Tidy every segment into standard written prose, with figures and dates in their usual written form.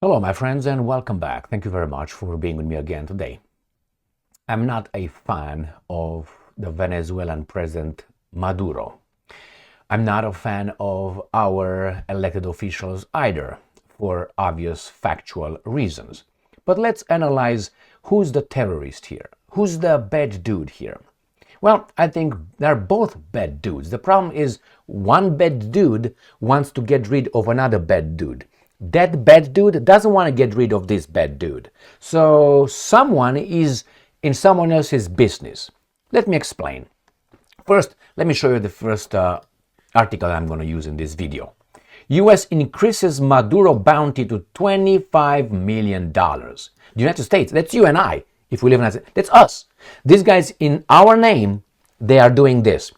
Hello, my friends, and welcome back. Thank you very much for being with me again today. I'm not a fan of the Venezuelan president Maduro. I'm not a fan of our elected officials either, for obvious factual reasons. But let's analyze who's the terrorist here, who's the bad dude here. Well, I think they're both bad dudes. The problem is one bad dude wants to get rid of another bad dude. That bad dude doesn't want to get rid of this bad dude. So someone is in someone else's business. Let me explain. First, let me show you the first article I'm going to use in this video. US increases Maduro bounty to $25 million. The United States, that's you and I. If we live in the United States, that's us. These guys, in our name, they are doing this.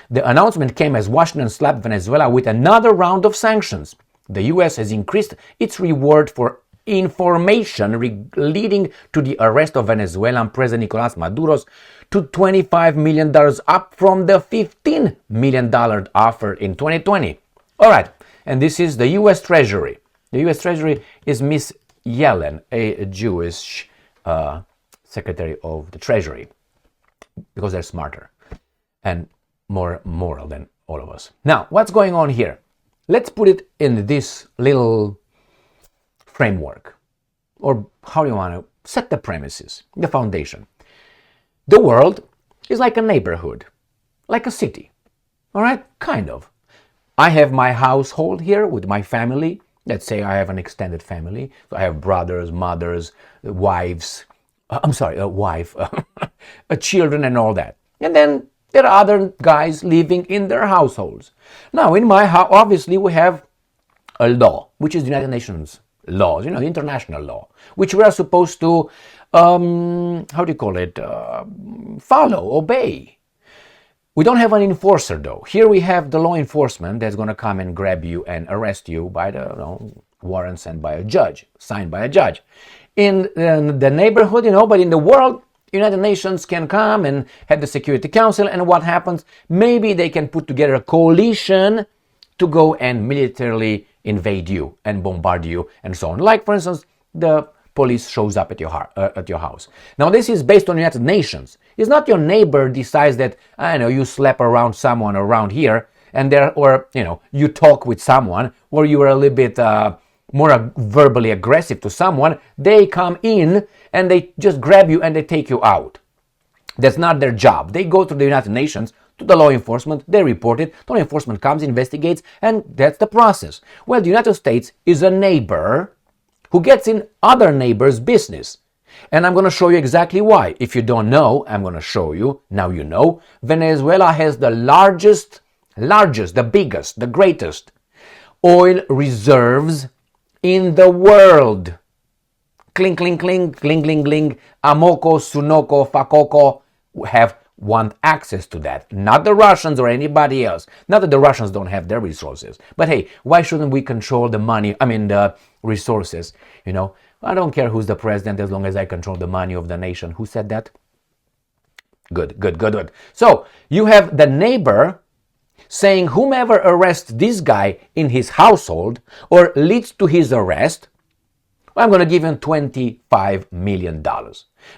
The announcement came as Washington slapped Venezuela with another round of sanctions. The US has increased its reward for information leading to the arrest of Venezuelan President Nicolás Maduro to $25 million, up from the $15 million offered in 2020. All right, and this is the US Treasury. The US Treasury is Miss Yellen, a Jewish Secretary of the Treasury, because they're smarter and more moral than all of us. Now, what's going on here? Let's put it in this little framework, or how do you want to set the premises, the foundation. The world is like a neighborhood, like a city, all right? Kind of. I have my household here with my family. Let's say I have an extended family. So I have brothers, mothers, wives, wife, children and all that. And then there are other guys living in their households. Now, in my house, obviously, we have a law, which is the United Nations laws, international law, which we are supposed to, follow, obey. We don't have an enforcer, though. Here we have the law enforcement that's going to come and grab you and arrest you by the warrant sent by a judge, signed by a judge. In the neighborhood, but in the world, United Nations can come and have the Security Council, and what happens? Maybe they can put together a coalition to go and militarily invade you and bombard you and so on. Like, for instance, the police shows up at your house. Now, this is based on United Nations. It's not your neighbor decides that, you slap around someone around here, and you talk with someone, or you are a little bit more verbally aggressive to someone. They come in and they just grab you and they take you out. That's not their job. They go to the United Nations, to the law enforcement, they report it, law enforcement comes, investigates, and that's the process. Well, the United States is a neighbor who gets in other neighbors' business. And I'm going to show you exactly why. If you don't know, I'm going to show you. Now you know. Venezuela has the largest, the biggest, the greatest oil reserves in the world. Cling, cling, cling, cling, cling, cling. Amoko, Sunoko, Fakoko want access to that. Not the Russians or anybody else. Not that the Russians don't have their resources. But hey, why shouldn't we control the resources? I don't care who's the president as long as I control the money of the nation. Who said that? Good. So you have the neighbor saying whomever arrests this guy in his household or leads to his arrest, I'm going to give him $25 million.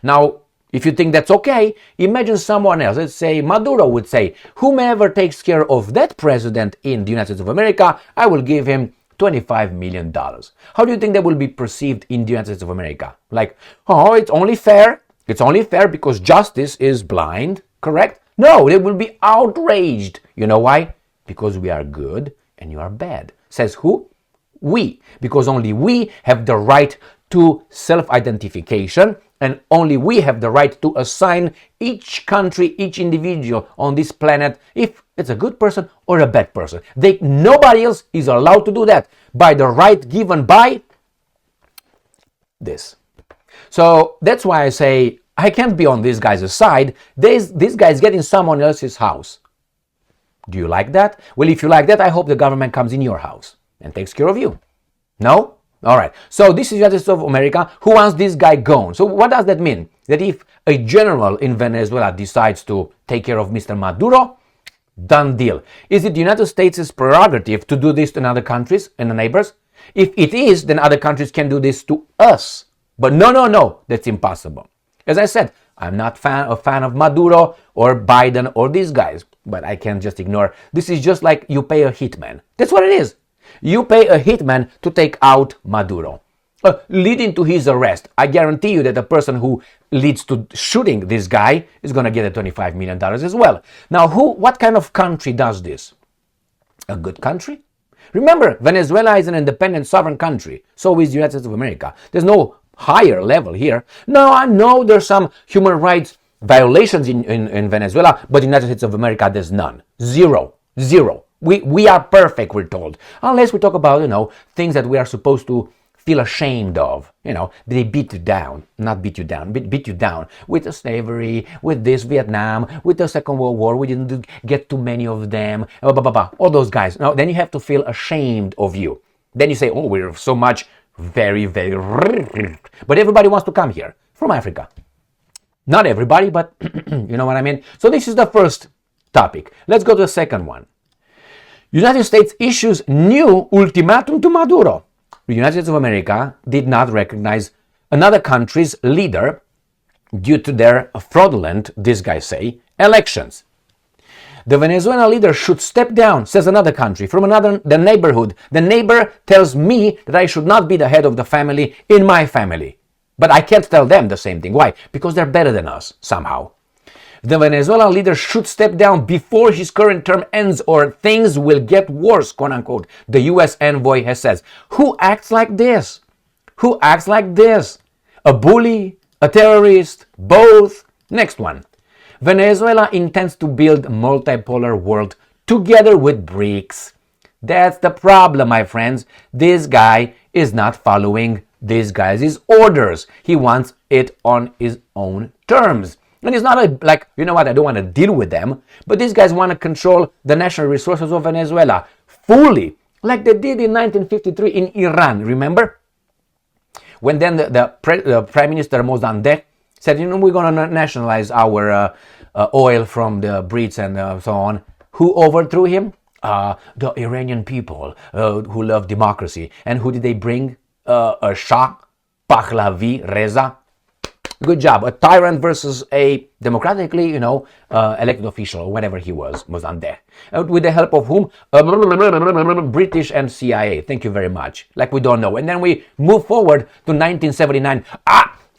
Now, if you think that's okay, imagine someone else. Let's say Maduro would say, whomever takes care of that president in the United States of America, I will give him $25 million. How do you think that will be perceived in the United States of America? Like, it's only fair. It's only fair because justice is blind, correct? No, they will be outraged. You know why? Because we are good and you are bad. Says who? We. Because only we have the right to self-identification, and only we have the right to assign each country, each individual on this planet, if it's a good person or a bad person. Nobody else is allowed to do that by the right given by this. So that's why I say I can't be on these guys' side. This guy's getting someone else's house. Do you like that? Well, if you like that, I hope the government comes in your house and takes care of you. No? All right. So this is the United States of America who wants this guy gone. So what does that mean? That if a general in Venezuela decides to take care of Mr. Maduro, done deal. Is it the United States' prerogative to do this to other countries and the neighbors? If it is, then other countries can do this to us. But no, that's impossible. As I said, I'm not a fan of Maduro or Biden or these guys, but I can't just ignore. This is just like you pay a hitman. That's what it is. You pay a hitman to take out Maduro. Leading to his arrest, I guarantee you that the person who leads to shooting this guy is going to get a $25 million as well. Now, what kind of country does this? A good country? Remember, Venezuela is an independent sovereign country. So is the United States of America. There's no higher level here. No, I know there's some human rights violations in Venezuela, but in the United States of America, there's none. Zero. We are perfect, we're told. Unless we talk about, things that we are supposed to feel ashamed of. They beat you down, not beat you down, beat you down with the slavery, with this Vietnam, with the Second World War. We didn't get too many of them, all those guys. Now, then you have to feel ashamed of you. Then you say, oh, we're so much very, very, but everybody wants to come here from Africa. Not everybody, but you know what I mean? So this is the first topic. Let's go to the second one. United States issues new ultimatum to Maduro. The United States of America did not recognize another country's leader due to their fraudulent, these guys say, elections. The Venezuelan leader should step down, says another country, from the neighborhood. The neighbor tells me that I should not be the head of the family in my family. But I can't tell them the same thing. Why? Because they're better than us, somehow. The Venezuelan leader should step down before his current term ends or things will get worse, quote unquote, the U.S. envoy has said. Who acts like this? Who acts like this? A bully? A terrorist? Both? Next one. Venezuela intends to build a multipolar world together with BRICS. That's the problem, my friends. This guy is not following these guys' orders. He wants it on his own terms. And it's not like, you know what, I don't want to deal with them, but these guys want to control the natural resources of Venezuela fully, like they did in 1953 in Iran, remember? When then the Prime Minister Mossadegh said, we're going to nationalize our oil from the Brits and so on. Who overthrew him? The Iranian people who love democracy. And who did they bring? A Shah, Pahlavi, Reza. Good job. A tyrant versus a democratically, elected official, or whatever he was, Mossadegh. With the help of whom? British and CIA. Thank you very much. Like we don't know. And then we move forward to 1979.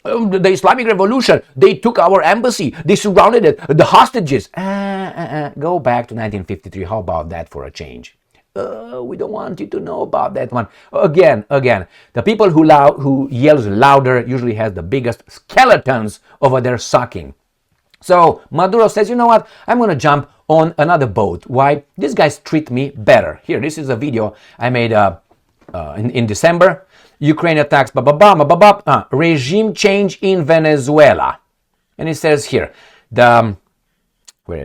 The Islamic Revolution. They took our embassy. They surrounded it. The hostages. Go back to 1953. How about that for a change? We don't want you to know about that one. Again, the people who yells louder usually has the biggest skeletons over there sucking. So Maduro says, you know what? I'm going to jump on another boat. Why? These guys treat me better. Here, this is a video I made in December. Ukraine attacks, regime change in Venezuela. And it says here, where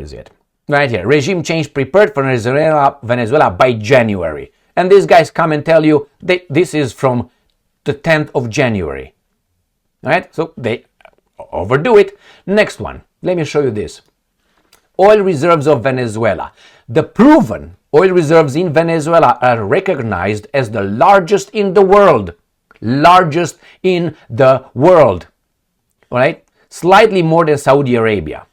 is it? Right here, regime change prepared for Venezuela by January. And these guys come and tell you this is from the 10th of January. All right, so they overdo it. Next one, let me show you this. Oil reserves of Venezuela. The proven oil reserves in Venezuela are recognized as the largest in the world. Largest in the world. All right, slightly more than Saudi Arabia.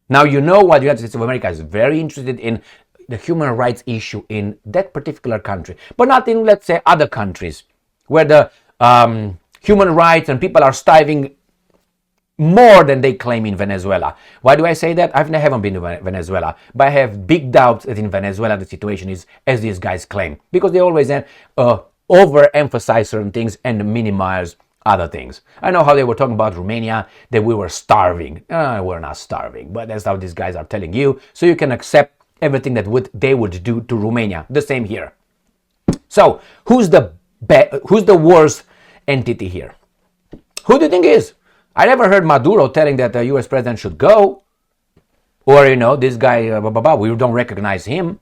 Now, you know what the United States of America is very interested in, the human rights issue in that particular country, but not in, let's say, other countries where the human rights and people are starving more than they claim in Venezuela. Why do I say that? I haven't been to Venezuela, but I have big doubts that in Venezuela the situation is as these guys claim, because they always overemphasize certain things and minimize other things. I know how they were talking about Romania, that we were starving. We're not starving, but that's how these guys are telling you, so you can accept everything that they would do to Romania. The same here. So, who's the worst entity here? Who do you think is? I never heard Maduro telling that the US president should go. Or, this guy, we don't recognize him.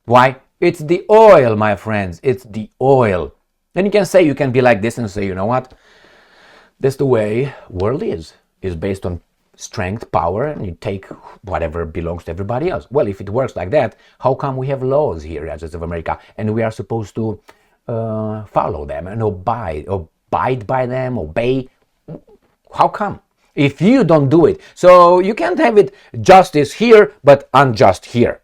Why? It's the oil, my friends. It's the oil. And you can be like this and say, you know what? That's the way world is based on strength, power, and you take whatever belongs to everybody else. Well, if it works like that, how come we have laws here as of America and we are supposed to follow them and abide by them, obey. How come? If you don't do it, so you can't have it justice here but unjust here.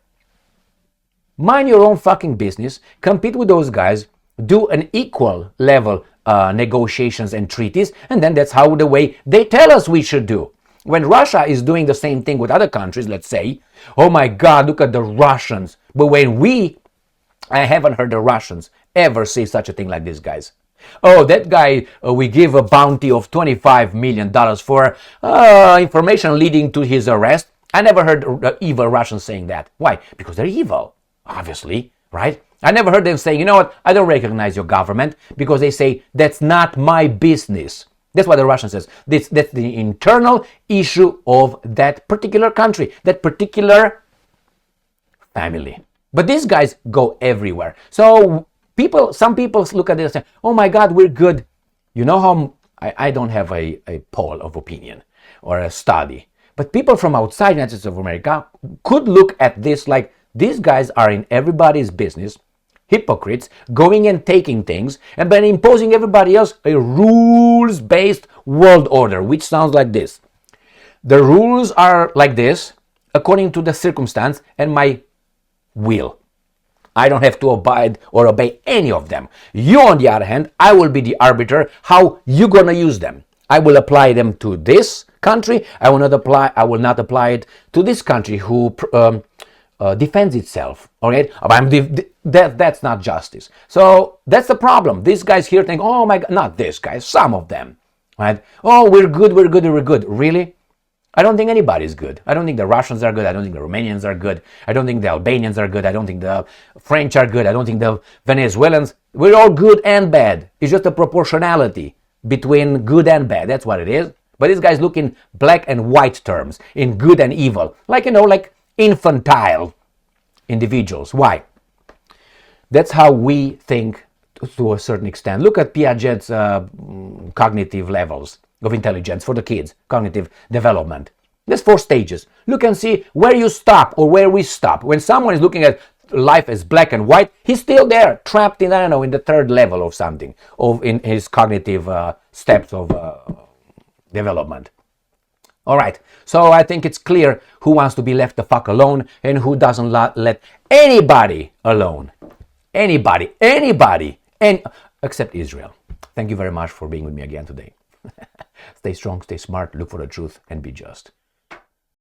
Mind your own fucking business, compete with those guys, do an equal level negotiations and treaties, and then that's how the way they tell us we should do. When Russia is doing the same thing with other countries, let's say, oh my God, look at the Russians. But when I haven't heard the Russians ever say such a thing like this, guys. Oh, that guy, we give a bounty of $25 million for information leading to his arrest. I never heard evil Russians saying that. Why? Because they're evil, obviously, right? I never heard them saying, you know what, I don't recognize your government, because they say, that's not my business. That's what the Russian says. That's the internal issue of that particular country, that particular family. But these guys go everywhere. So some people look at this and say, oh my God, we're good. You know how, I don't have a poll of opinion or a study, but people from outside the United States of America could look at this like, these guys are in everybody's business, hypocrites, going and taking things, and then imposing everybody else a rules-based world order, which sounds like this. The rules are like this, according to the circumstance and my will. I don't have to abide or obey any of them. You, on the other hand, I will be the arbiter how you're going to use them. I will apply them to this country. I will not apply it to this country who defends itself. All right, that's not justice. So that's the problem. These guys here think, oh my God, not this guy, some of them, right? Oh, we're good. Really? I don't think anybody's good. I don't think the Russians are good. I don't think the Romanians are good. I don't think the Albanians are good. I don't think the French are good. I don't think the Venezuelans. We're all good and bad. It's just a proportionality between good and bad. That's what it is. But these guys look in black and white terms, in good and evil, like infantile individuals. Why? That's how we think to a certain extent. Look at Piaget's cognitive levels of intelligence for the kids, cognitive development. There's 4 stages. Look and see where you stop or where we stop. When someone is looking at life as black and white, he's still there, trapped in, in the 3rd level of something, in his cognitive steps of development. All right, so I think it's clear who wants to be left the fuck alone and who doesn't let anybody alone. Anybody, except Israel. Thank you very much for being with me again today. Stay strong, stay smart, look for the truth, and be just.